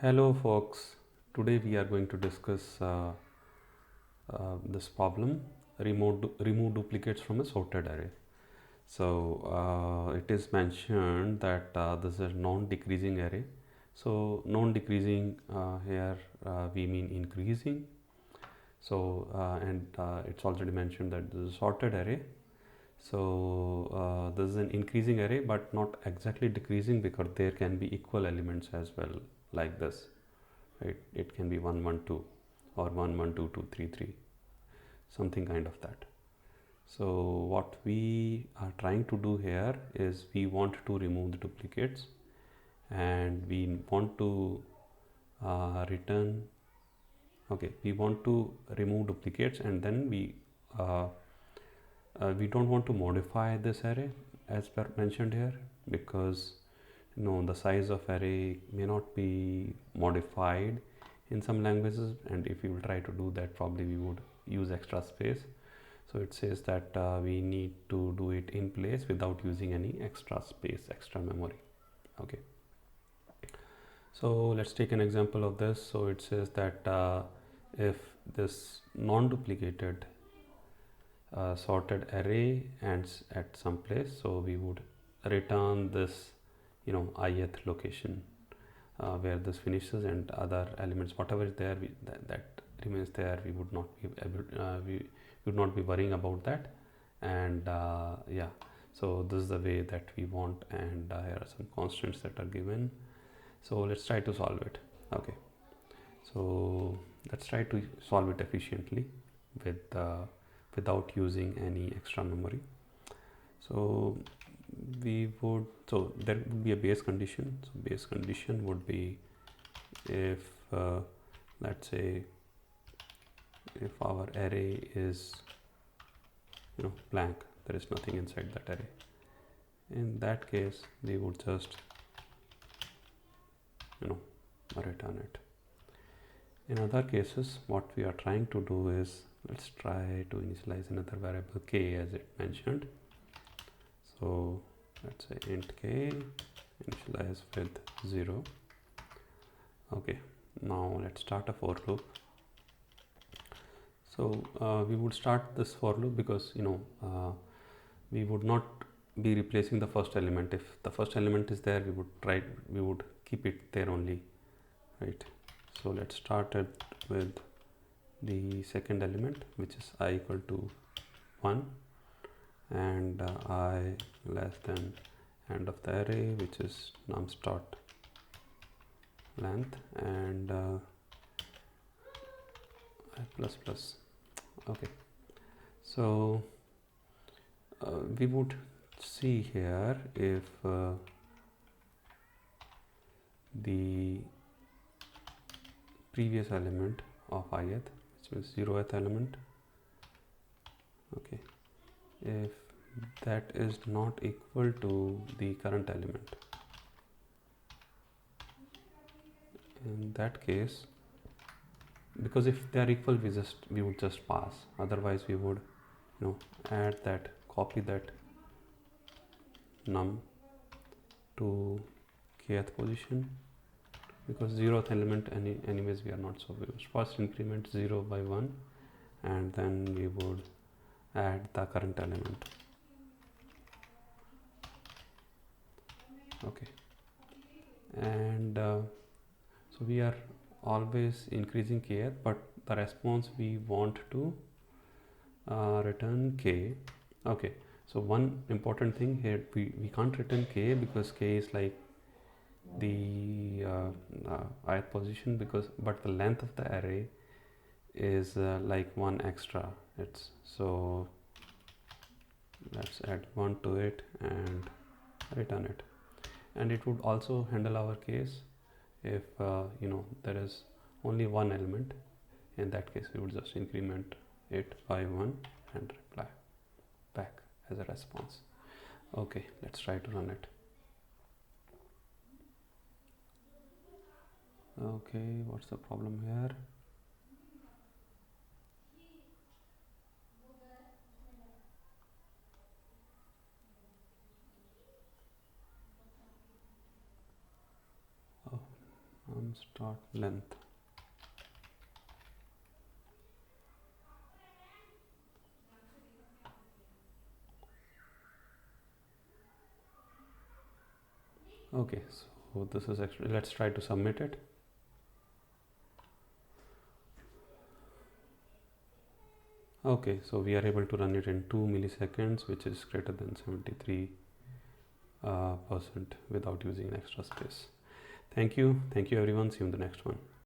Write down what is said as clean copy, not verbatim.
Hello folks, today we are going to discuss this problem, remove duplicates from a sorted array. So it is mentioned that this is a non-decreasing array. So non-decreasing here we mean increasing. So it's already mentioned that this is a sorted array. So this is an increasing array but not exactly decreasing because there can be equal elements as well, like this. Right? It can be 1 1 2 or 1 1 2 2 3 3, something kind of that. So what we are trying to do here is we want to remove the duplicates and we want to return. Okay, we want to remove duplicates and then we don't want to modify this array as per mentioned here, because the size of array may not be modified in some languages, and if we will try to do that, probably we would use extra space. So it says that we need to do it in place without using any extra space, extra memory. Okay, so let's take an example of this. So it says that if this non-duplicated sorted array ends at some place, so we would return this ith location where this finishes, and other elements whatever is there that remains there, we would not be able we would not be worrying about that. And yeah, so this is the way that we want, and here are some constants that are given. So let's try to solve it. Okay, so let's try to solve it efficiently with without using any extra memory. So there would be a base condition. So base condition would be if let's say if our array is blank, there is nothing inside that array. In that case, we would just return it. In other cases, what we are trying to do is, let's try to initialize another variable k as it mentioned. So let's say int k initialize with 0. Okay, now let's start a for loop. So we would start this for loop because we would not be replacing the first element. If the first element is there, we would keep it there only, right? So let's start it with the second element, which is I equal to 1, and I less than end of the array, which is num start length, and I plus plus. Okay, so we would see here if the previous element of ith, which means 0th element, okay, if that is not equal to the current element, in that case, because if they are equal, we would just pass. Otherwise we would add that, copy that num to kth position, because 0th element anyways we are not, so we would first increment 0 by 1 and then we would add the current element. Okay, and so we are always increasing kth, but the response we want to return k. Okay, so one important thing here, we can't return k because k is like the ith position, but the length of the array is like 1 extra. It's so let's add 1 to it and return it, and it would also handle our case if there is only one element. In that case, we would just increment it by 1 and reply back as a response. Okay, let's try to run it. Okay, what's the problem here? start length. Okay, so this is actually, let's try to submit it. Okay, so we are able to run it in 2 milliseconds, which is greater than 73% without using an extra space. Thank you everyone. See you in the next one.